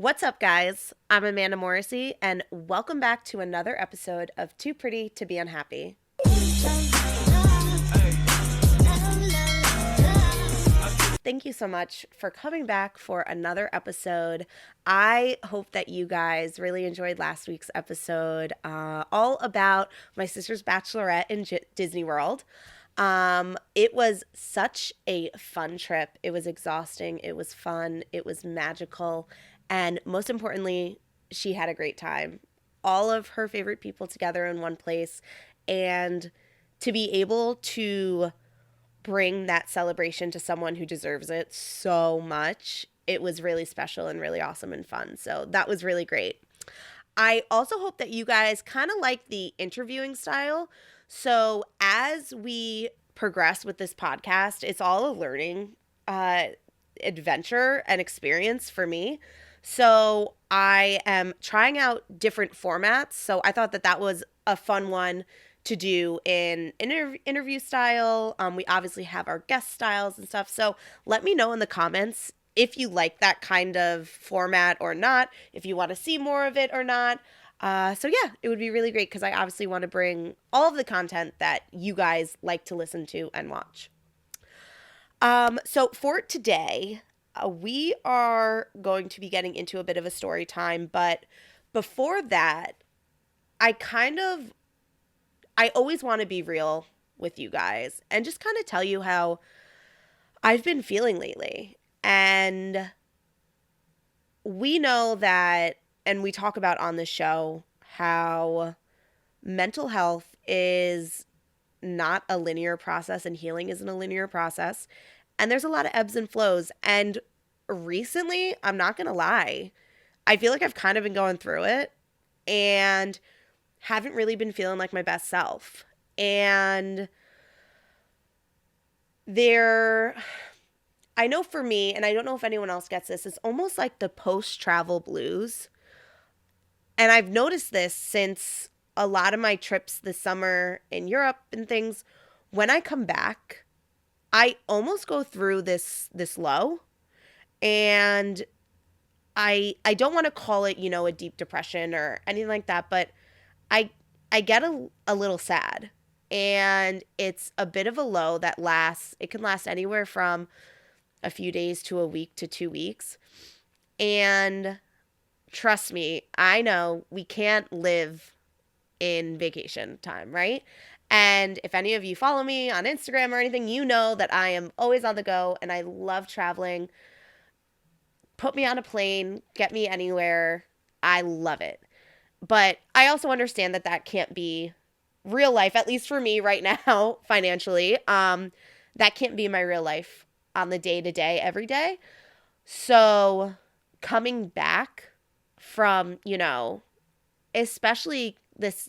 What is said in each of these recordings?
What's up, guys? I'm Amanda Morrissey, and welcome back to another episode of Too Pretty to Be Unhappy. Thank you so much for coming back for another episode. I hope that you guys really enjoyed last week's episode, all about my sister's bachelorette in Disney World. It was such a fun trip. It was exhausting. It was fun. It was magical. And most importantly, she had a great time. All of her favorite people together in one place. And to be able to bring that celebration to someone who deserves it so much, it was really special and really awesome and fun. So that was really great. I also hope that you guys kind of like the interviewing style. So as we progress with this podcast, it's all a learning adventure and experience for me. So I am trying out different formats. So I thought that that was a fun one to do in interview style. We obviously have our guest styles and stuff. So let me know in the comments if you like that kind of format or not, if you want to see more of it or not. So yeah, it would be really great because I obviously want to bring all of the content that you guys like to listen to and watch. So for today, we are going to be getting into a bit of a story time, but before that, I always want to be real with you guys and just kind of tell you how I've been feeling lately. And we know that, and we talk about on the show, how mental health is not a linear process and healing isn't a linear process. And there's a lot of ebbs and flows. And recently, I'm not going to lie, I feel like I've kind of been going through it and haven't really been feeling like my best self. And I know for me, and I don't know if anyone else gets this, it's almost like the post-travel blues. And I've noticed this since a lot of my trips this summer in Europe and things. When I come back, I almost go through this low. And I don't want to call it, a deep depression or anything like that, but I I get a little sad. And it's a bit of a low that it can last anywhere from a few days to a week to 2 weeks. And trust me, I know we can't live in vacation time, right? And if any of you follow me on Instagram or anything, you know that I am always on the go and I love traveling. Put me on a plane, get me anywhere. I love it. But I also understand that that can't be real life, at least for me right now, financially. That can't be my real life on the day to day, every day. So coming back from, especially this,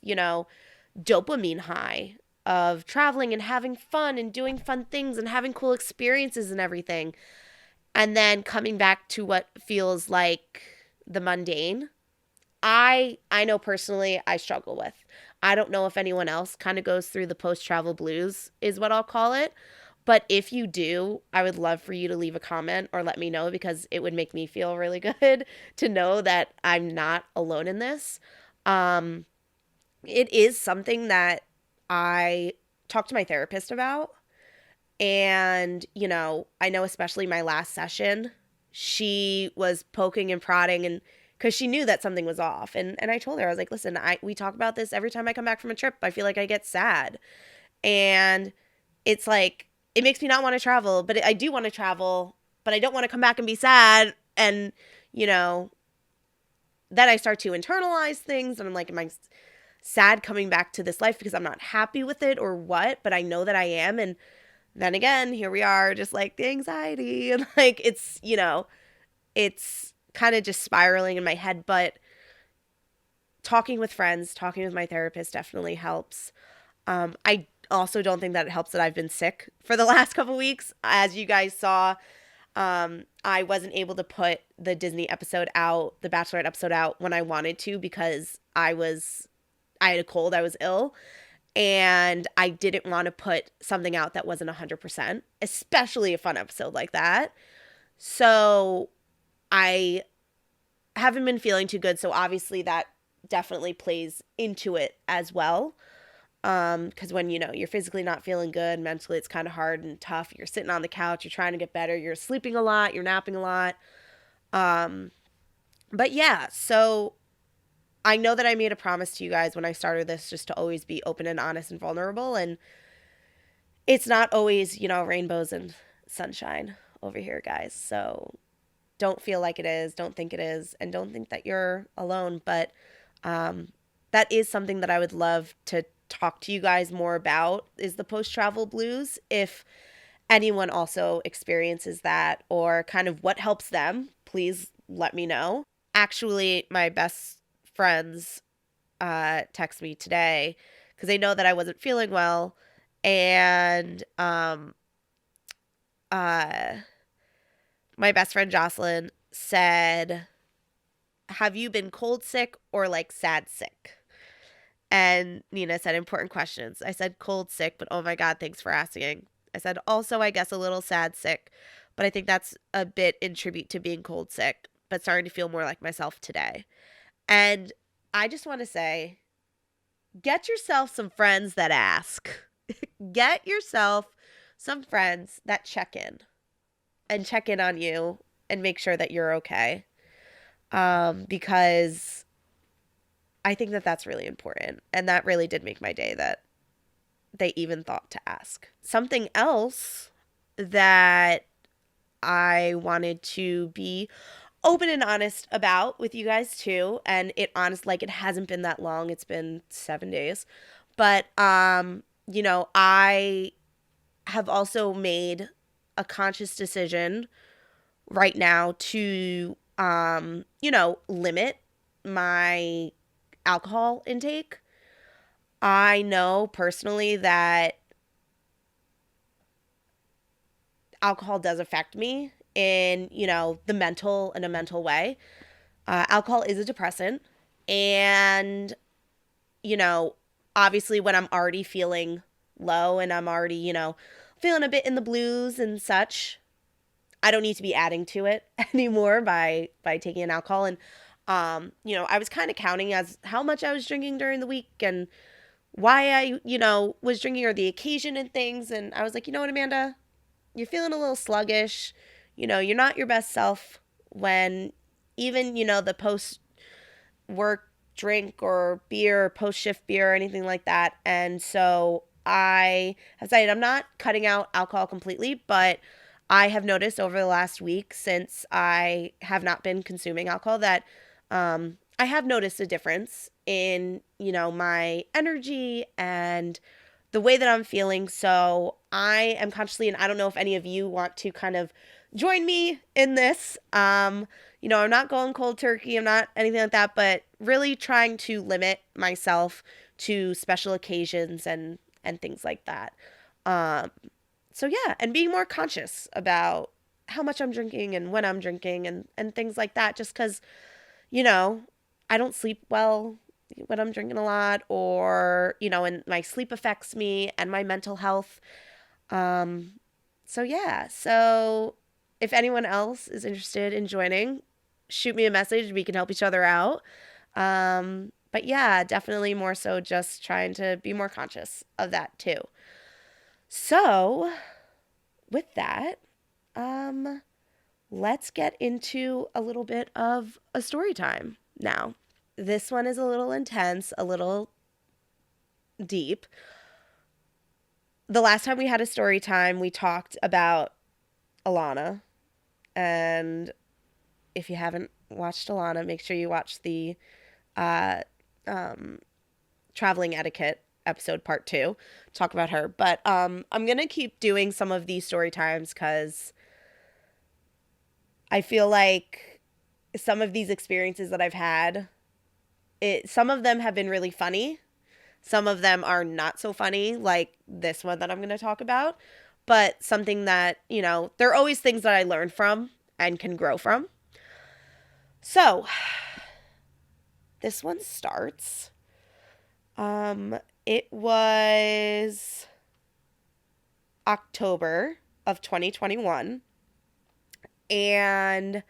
dopamine high of traveling and having fun and doing fun things and having cool experiences and everything. And then coming back to what feels like the mundane, I know personally I struggle with. I don't know if anyone else kind of goes through the post-travel blues is what I'll call it. But if you do, I would love for you to leave a comment or let me know because it would make me feel really good to know that I'm not alone in this. Um, it is something that I talked to my therapist about. And, I know especially my last session, she was poking and prodding and because she knew that something was off. And I told her, I was like, listen, we talk about this every time I come back from a trip. I feel like I get sad. And it's like, it makes me not want to travel, but I do want to travel, but I don't want to come back and be sad. And, you know, then I start to internalize things and I'm like, am I sad coming back to this life because I'm not happy with it or what? But I know that I am. And then again, here we are, just like the anxiety and like it's kind of just spiraling in my head. But talking with friends, talking with my therapist definitely helps. I also don't think that it helps that I've been sick for the last couple weeks. As you guys saw, I wasn't able to put the Disney episode out, the Bachelorette episode out when I wanted to because I had a cold, I was ill. And I didn't want to put something out that wasn't 100%, especially a fun episode like that. So I haven't been feeling too good. So obviously that definitely plays into it as well. Because when, you're physically not feeling good, mentally it's kind of hard and tough. You're sitting on the couch, you're trying to get better, you're sleeping a lot, you're napping a lot. But yeah, so I know that I made a promise to you guys when I started this just to always be open and honest and vulnerable. And it's not always, rainbows and sunshine over here, guys. So don't feel like it is, don't think it is, and don't think that you're alone. But that is something that I would love to talk to you guys more about, is the post-travel blues. If anyone also experiences that, or kind of what helps them, please let me know. Actually, my best friends text me today because they know that I wasn't feeling well, and my best friend Jocelyn said, "Have you been cold sick or like sad sick?" And Nina said, "Important questions." I said cold sick, but oh my God, thanks for asking. I said also, I guess, a little sad sick, but I think that's a bit in tribute to being cold sick, but starting to feel more like myself today. And I just want to say, get yourself some friends that ask. Get yourself some friends that check in and check in on you and make sure that you're okay. Because I think that that's really important. And that really did make my day that they even thought to ask. Something else that I wanted to be open and honest about with you guys too, and it hasn't been that long, it's been 7 days, but I have also made a conscious decision right now to limit my alcohol intake. I know personally that alcohol does affect me in, in a mental way. Alcohol is a depressant. And, you know, obviously when I'm already feeling low and I'm already, feeling a bit in the blues and such, I don't need to be adding to it anymore by taking an alcohol. And, I was kind of counting as how much I was drinking during the week and why I, was drinking or the occasion and things. And I was like, you know what, Amanda, you're feeling a little sluggish. You're not your best self when even, the post work drink or beer, post shift beer or anything like that. And so I have decided I'm not cutting out alcohol completely, but I have noticed over the last week since I have not been consuming alcohol that I have noticed a difference in, my energy and the way that I'm feeling. So I am consciously, and I don't know if any of you want to kind of join me in this. I'm not going cold turkey. I'm not anything like that, but really trying to limit myself to special occasions and things like that. So yeah, and being more conscious about how much I'm drinking and when I'm drinking and things like that, just because, I don't sleep well when I'm drinking a lot, or, and my sleep affects me and my mental health. So yeah, so if anyone else is interested in joining, shoot me a message. We can help each other out. But yeah, definitely more so just trying to be more conscious of that too. So with that, let's get into a little bit of a story time now. This one is a little intense, a little deep. The last time we had a story time, we talked about Alana. And if you haven't watched Alana, make sure you watch the traveling etiquette episode part 2. Talk about her. But I'm going to keep doing some of these story times because I feel like some of these experiences that I've had, some of them have been really funny. Some of them are not so funny, like this one that I'm going to talk about. But something that, there are always things that I learn from and can grow from. So, this one starts. It was October of 2021. And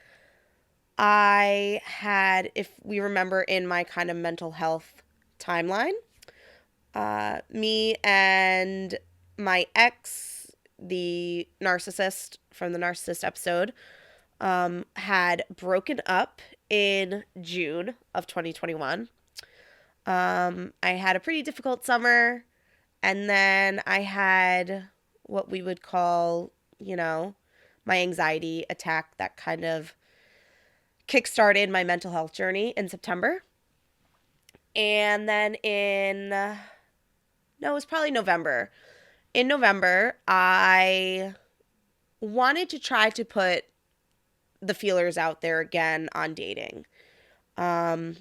I had, if we remember in my kind of mental health timeline, me and my ex, the narcissist from the narcissist episode, had broken up in June of 2021. I had a pretty difficult summer, and then I had what we would call, my anxiety attack that kind of kickstarted my mental health journey in September. And then no, it was probably November. In November, I wanted to try to put the feelers out there again on dating. I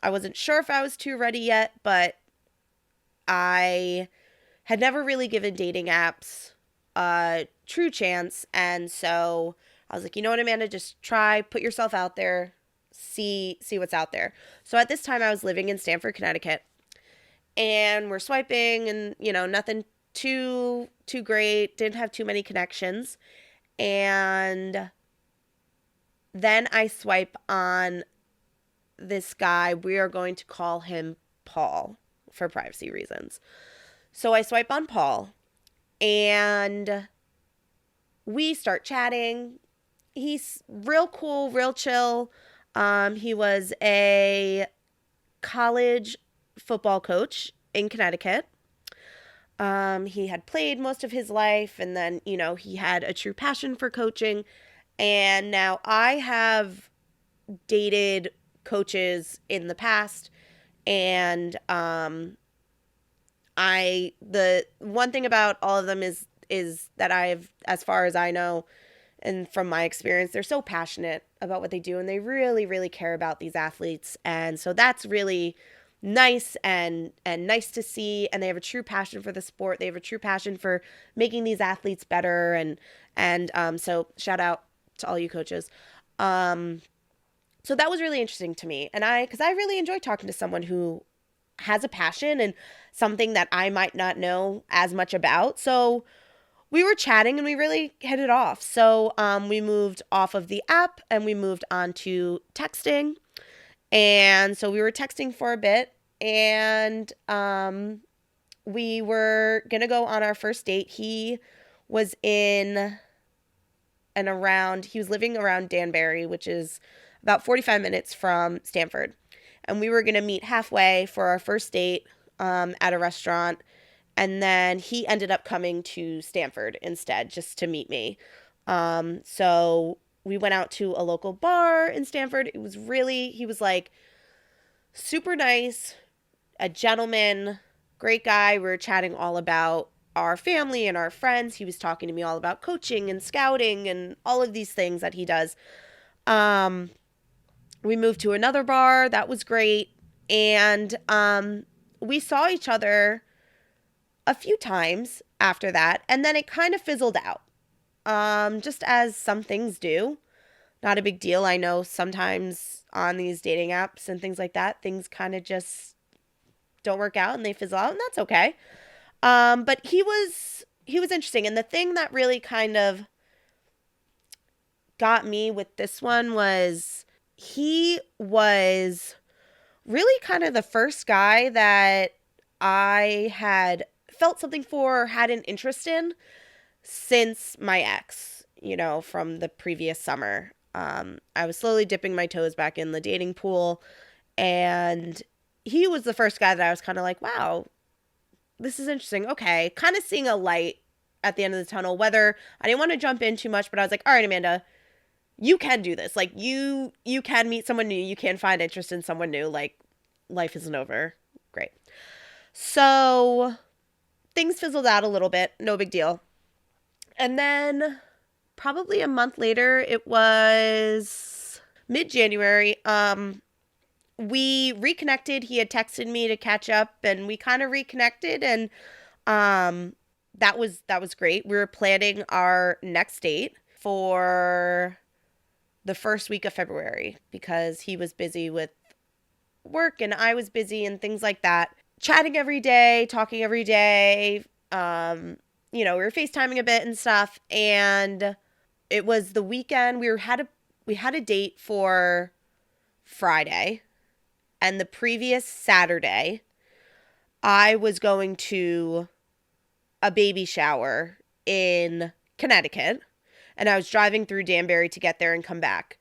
wasn't sure if I was too ready yet, but I had never really given dating apps a true chance. And so I was like, you know what, Amanda, just try, put yourself out there, see what's out there. So at this time I was living in Stamford, Connecticut, and we're swiping and, nothing too great, didn't have too many connections. And then I swipe on this guy. We are going to call him Paul for privacy reasons. So I swipe on Paul and we start chatting. He's real cool, real chill. He was a college football coach in Connecticut. He had played most of his life, and then, he had a true passion for coaching. And now I have dated coaches in the past, and the one thing about all of them is that I've, as far as I know, and from my experience, they're so passionate about what they do, and they really, really care about these athletes. And so that's really nice and nice to see. And they have a true passion for the sport. They have a true passion for making these athletes better. And so shout out to all you coaches. So that was really interesting to me. And because I really enjoy talking to someone who has a passion and something that I might not know as much about. So we were chatting and we really hit it off. So we moved off of the app and we moved on to texting. And so we were texting for a bit, and we were going to go on our first date. He was he was living around Danbury, which is about 45 minutes from Stamford. And we were going to meet halfway for our first date at a restaurant. And then he ended up coming to Stamford instead, just to meet me. So we went out to a local bar in Stamford. He was like super nice, a gentleman, great guy. We were chatting all about our family and our friends. He was talking to me all about coaching and scouting and all of these things that he does. We moved to another bar. That was great. And we saw each other a few times after that. And then it kind of fizzled out, just as some things do. Not a big deal. I know sometimes on these dating apps and things like that, things kind of just don't work out and they fizzle out, and that's okay. But he was interesting. And the thing that really kind of got me with this one was he was really kind of the first guy that I had felt something for or had an interest in since my ex, from the previous summer. I was slowly dipping my toes back in the dating pool, and he was the first guy that I was kind of like, wow, this is interesting. Okay. Kind of seeing a light at the end of the tunnel, whether I didn't want to jump in too much, but I was like, all right, Amanda, you can do this. Like you can meet someone new. You can find interest in someone new. Like life isn't over. Great. So things fizzled out a little bit. No big deal. And then probably a month later, it was mid-January, we reconnected. He had texted me to catch up, and we kind of reconnected, and that was great. We were planning our next date for the first week of February because he was busy with work and I was busy and things like that. Chatting every day, talking every day. We were FaceTiming a bit and stuff, and it was the weekend. We we had a date for Friday, and the previous Saturday, I was going to a baby shower in Connecticut, and I was driving through Danbury to get there and come back.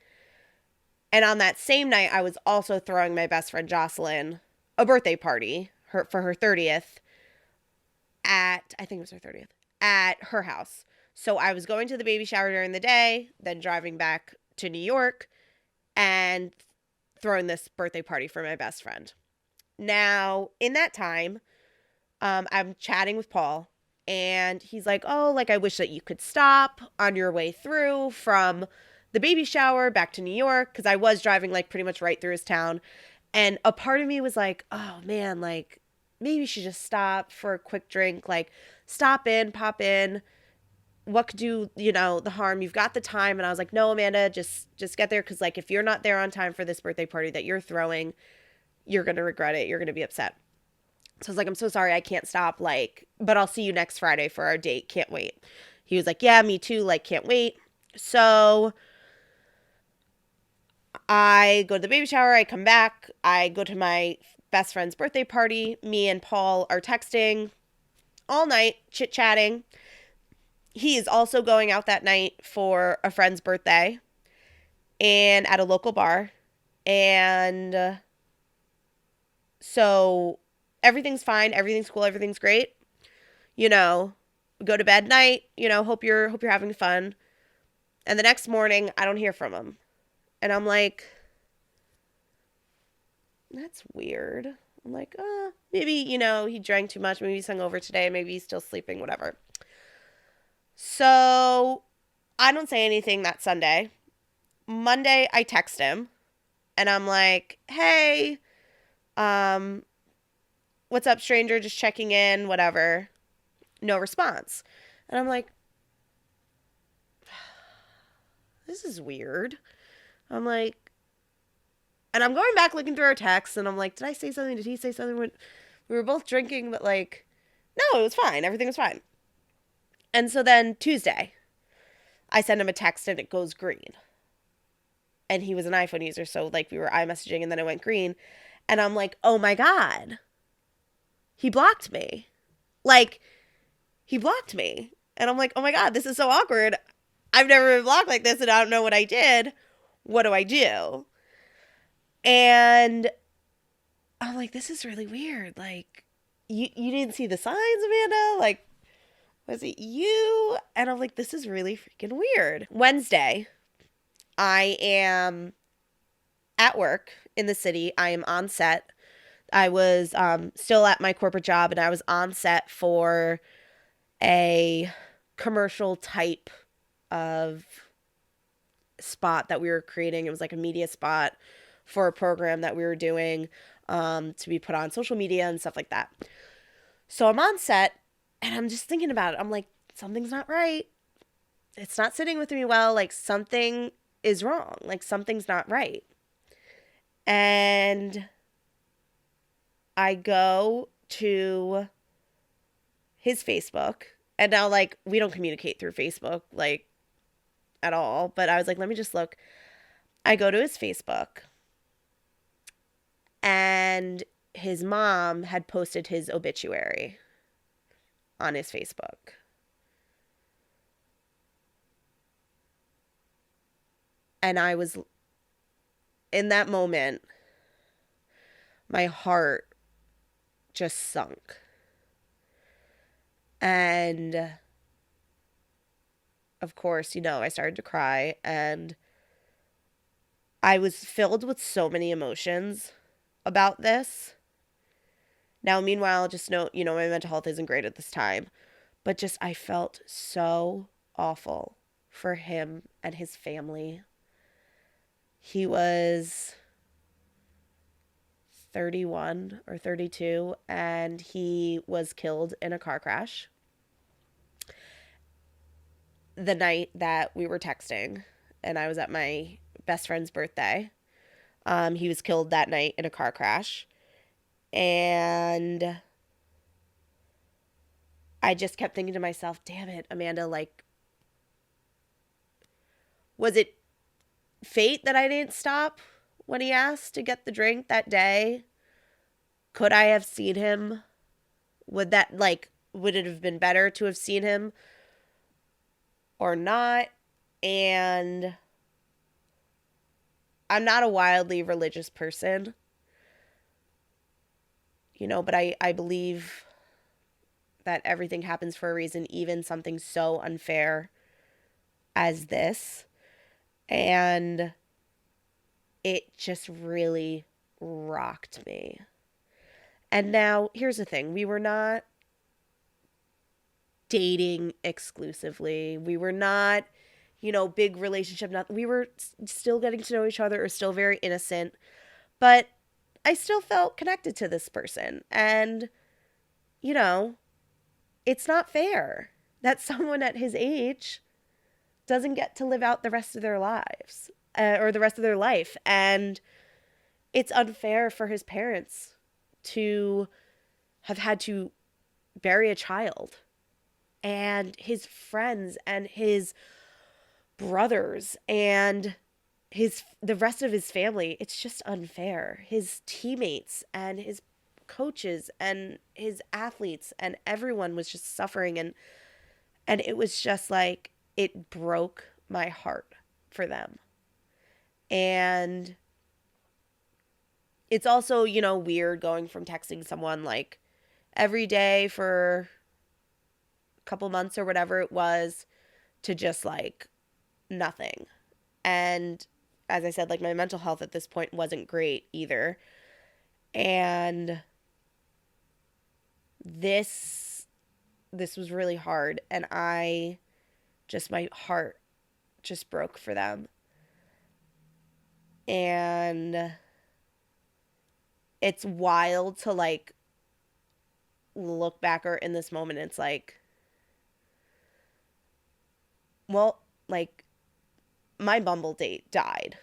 And on that same night, I was also throwing my best friend Jocelyn a birthday party for her 30th I think it was her 30th, at her house. So I was going to the baby shower during the day, then driving back to New York and throwing this birthday party for my best friend. Now, in that time, I'm chatting with Paul, and he's like, oh, like, I wish that you could stop on your way through from the baby shower back to New York, because I was driving, like, pretty much right through his town. And a part of me was like, oh, man, like, maybe you should just stop for a quick drink. Like, stop in, pop in. What could do, the harm? You've got the time. And I was like, no, Amanda, just get there. Because, like, if you're not there on time for this birthday party that you're throwing, you're going to regret it. You're going to be upset. So I was like, I'm so sorry, I can't stop, like, but I'll see you next Friday for our date. Can't wait. He was like, yeah, me too. Like, can't wait. So I go to the baby shower. I come back. I go to my best friend's birthday party. Me and Paul are texting all night, chit-chatting. He is also going out that night for a friend's birthday and at a local bar. And so everything's fine. Everything's cool. Everything's great. Go to bed night, hope you're having fun. And the next morning, I don't hear from him. And I'm like, that's weird. I'm like, maybe, he drank too much. Maybe he's hungover today. Maybe he's still sleeping, whatever. So I don't say anything that Sunday. Monday, I text him. And I'm like, hey, what's up, stranger? Just checking in, whatever. No response. And I'm like, this is weird. I'm like, and I'm going back looking through our texts, and I'm like, did I say something? Did he say something? When we were both drinking, but like, no, it was fine. Everything was fine. And so then Tuesday, I send him a text and it goes green. And he was an iPhone user, so like we were iMessaging and then it went green. And I'm like, oh my God, he blocked me. Like, he blocked me. And I'm like, oh my God, this is so awkward. I've never been blocked like this and I don't know what I did. What do I do? And I'm like, this is really weird. Like, you didn't see the signs, Amanda? Like, was it you? And I'm like, this is really freaking weird. Wednesday, I am at work in the city. I am on set. I was still at my corporate job, and I was on set for a commercial type of spot that we were creating. It was like a media spot for a program that we were doing to be put on social media and stuff like that. So I'm on set, and I'm just thinking about it. I'm like, something's not right. It's not sitting with me well. Like, something is wrong. Like, something's not right. And I go to his Facebook, and now, like, we don't communicate through Facebook, like, at all. But I was like, let me just look. I go to his Facebook, and his mom had posted his obituary on his Facebook. And I was, in that moment, my heart just sunk. And of course, I started to cry, and I was filled with so many emotions about this. Now, meanwhile, just know, my mental health isn't great at this time, but just, I felt so awful for him and his family. He was 31 or 32, and he was killed in a car crash the night that we were texting, and I was at my best friend's birthday. He was killed that night in a car crash, and I just kept thinking to myself, damn it, Amanda, like, was it fate that I didn't stop when he asked to get the drink that day. Could I have seen him? Would it have been better to have seen him or not? And I'm not a wildly religious person, but I believe that everything happens for a reason, even something so unfair as this. And it just really rocked me. And now, here's the thing, we were not dating exclusively. We were not, big relationship. We were still getting to know each other, or still very innocent. But I still felt connected to this person. And, it's not fair that someone at his age doesn't get to live out the rest of their lives, or the rest of their life. And it's unfair for his parents to have had to bury a child, and his friends and his brothers and the rest of his family. It's just unfair. His teammates and his coaches and his athletes and everyone was just suffering, and it was just like, it broke my heart for them. And it's also, weird going from texting someone like every day for a couple months or whatever it was, to just like nothing. And as I said, like, my mental health at this point wasn't great either. And this was really hard, and my heart just broke for them. And it's wild to like look back, or in this moment, it's like, well, like, my Bumble date died,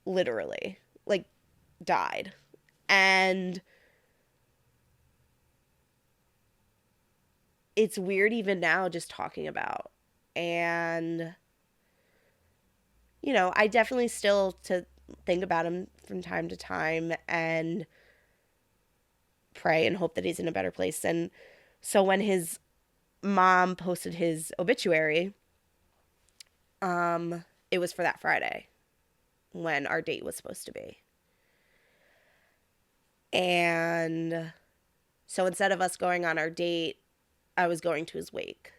literally, like, died. And it's weird even now just talking about. And I definitely still to think about him from time to time, and pray and hope that he's in a better place. And so when his mom posted his obituary, it was for that Friday when our date was supposed to be. And so instead of us going on our date, I was going to his wake.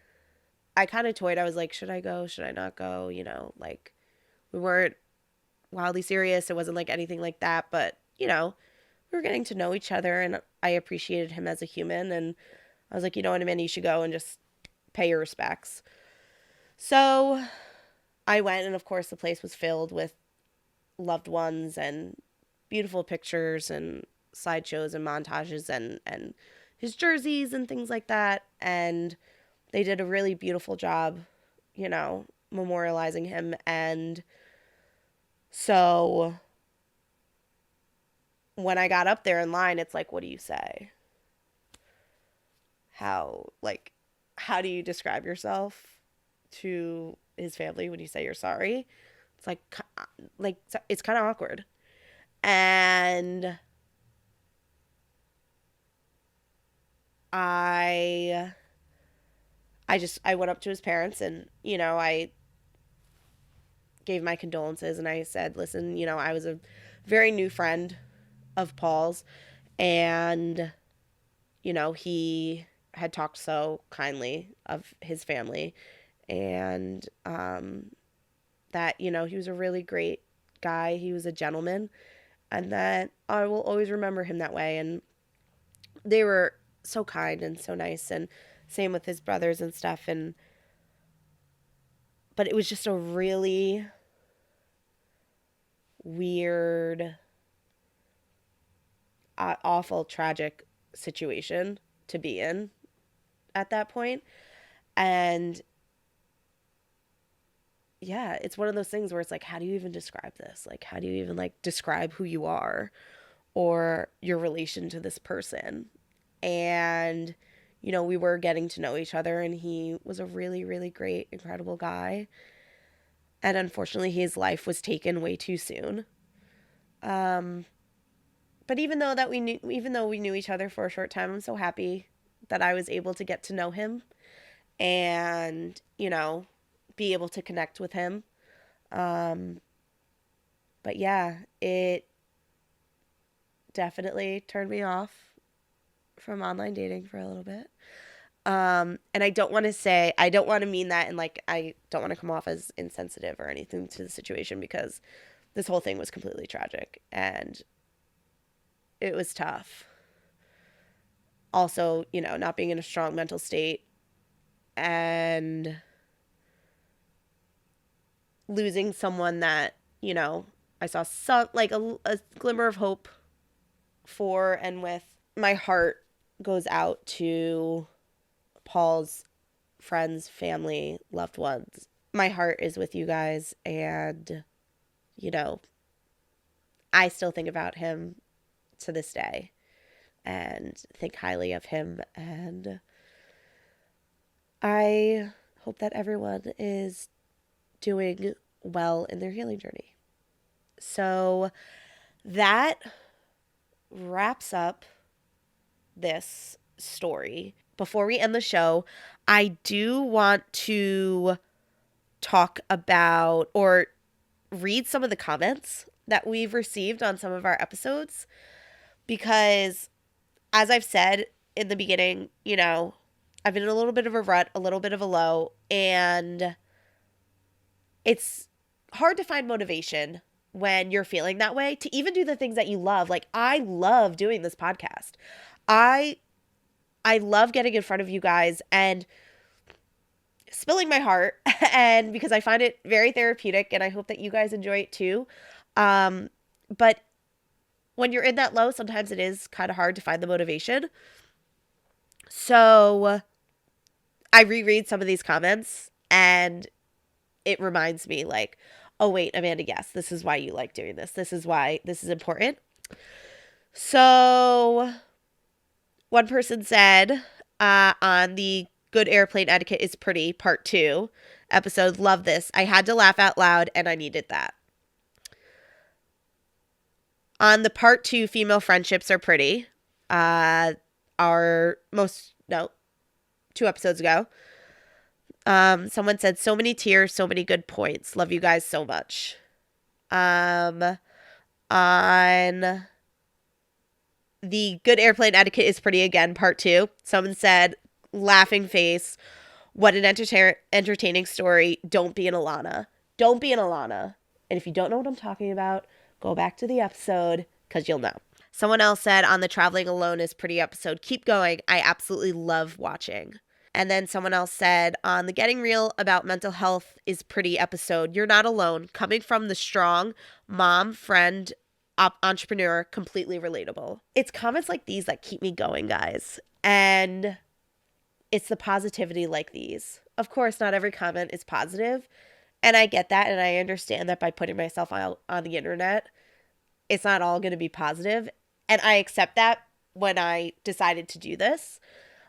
I kind of toyed. I was like, should I go? Should I not go? Like, we weren't wildly serious. It wasn't like anything like that. But, we were getting to know each other, and I appreciated him as a human. And I was like, you know what I mean? You should go and just pay your respects. So I went, and of course the place was filled with loved ones and beautiful pictures and slideshows and montages and his jerseys and things like that. And they did a really beautiful job, memorializing him. And so when I got up there in line, it's like, what do you say? How do you describe yourself to his family when you say you're sorry? It's like it's kind of awkward. And I I went up to his parents, and I gave my condolences, and I said, listen, I was a very new friend of Paul's, and he had talked so kindly of his family, and that he was a really great guy. He was a gentleman, and that I will always remember him that way. And they were so kind and so nice, and same with his brothers and stuff. But it was just a really weird, awful, tragic situation to be in at that point. And yeah, it's one of those things where it's like, how do you even describe this? Like, how do you even like describe who you are or your relation to this person? And we were getting to know each other, and he was a really, really great, incredible guy. And unfortunately, his life was taken way too soon. But even though we knew each other for a short time, I'm so happy that I was able to get to know him and, be able to connect with him. But yeah, it definitely turned me off from online dating for a little bit. And I don't want to mean that, and like, I don't want to come off as insensitive or anything to the situation, because this whole thing was completely tragic and it was tough. Also, not being in a strong mental state and losing someone that, I saw some, like a glimmer of hope for and with. My heart goes out to Paul's friends, family, loved ones. My heart is with you guys, and, I still think about him to this day and think highly of him, and I hope that everyone is doing well in their healing journey. So that wraps up this story. Before we end the show, I do want to talk about or read some of the comments that we've received on some of our episodes, because as I've said in the beginning, I've been in a little bit of a rut, a little bit of a low, and it's hard to find motivation when you're feeling that way to even do the things that you love. Like, I love doing this podcast. I love getting in front of you guys and spilling my heart, and because I find it very therapeutic, and I hope that you guys enjoy it too. But when you're in that low, sometimes it is kind of hard to find the motivation. So I reread some of these comments, and it reminds me, like, oh wait, Amanda, yes, this is why you like doing this. This is why this is important. So one person said on the Good Airplane Etiquette is Pretty Part 2 episode, love this. I had to laugh out loud and I needed that. On the Part 2, Female Friendships Are Pretty, 2 episodes ago, someone said, so many tears, so many good points. Love you guys so much. On the Good Airplane Etiquette is Pretty again, Part 2, someone said, laughing face, what an entertaining story. Don't be an Alana. Don't be an Alana. And if you don't know what I'm talking about, go back to the episode, because you'll know. Someone else said on the Traveling Alone is Pretty episode, keep going. I absolutely love watching. And then someone else said on the Getting Real About Mental Health is Pretty episode, you're not alone. Coming from the strong mom, friend, entrepreneur, completely relatable. It's comments like these that keep me going, guys. And it's the positivity like these. Of course, not every comment is positive. And I get that. And I understand that by putting myself out on the internet, it's not all going to be positive. And I accept that when I decided to do this.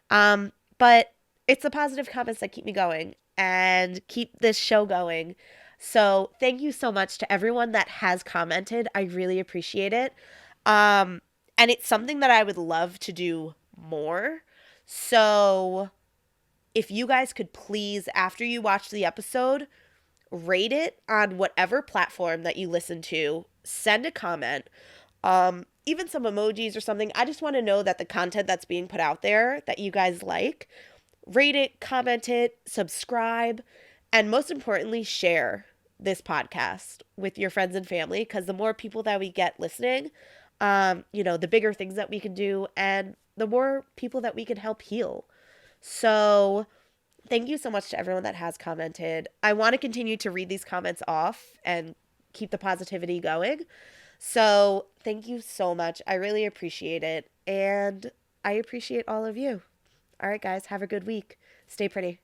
But it's the positive comments that keep me going and keep this show going. So thank you so much to everyone that has commented. I really appreciate it. And it's something that I would love to do more. So if you guys could please, after you watch the episode, rate it on whatever platform that you listen to, send a comment, even some emojis or something. I just want to know that the content that's being put out there that you guys like. Rate it, comment it, subscribe, and most importantly, share this podcast with your friends and family, because the more people that we get listening, the bigger things that we can do and the more people that we can help heal. So thank you so much to everyone that has commented. I want to continue to read these comments off and keep the positivity going. So thank you so much. I really appreciate it. And I appreciate all of you. All right, guys, have a good week. Stay pretty.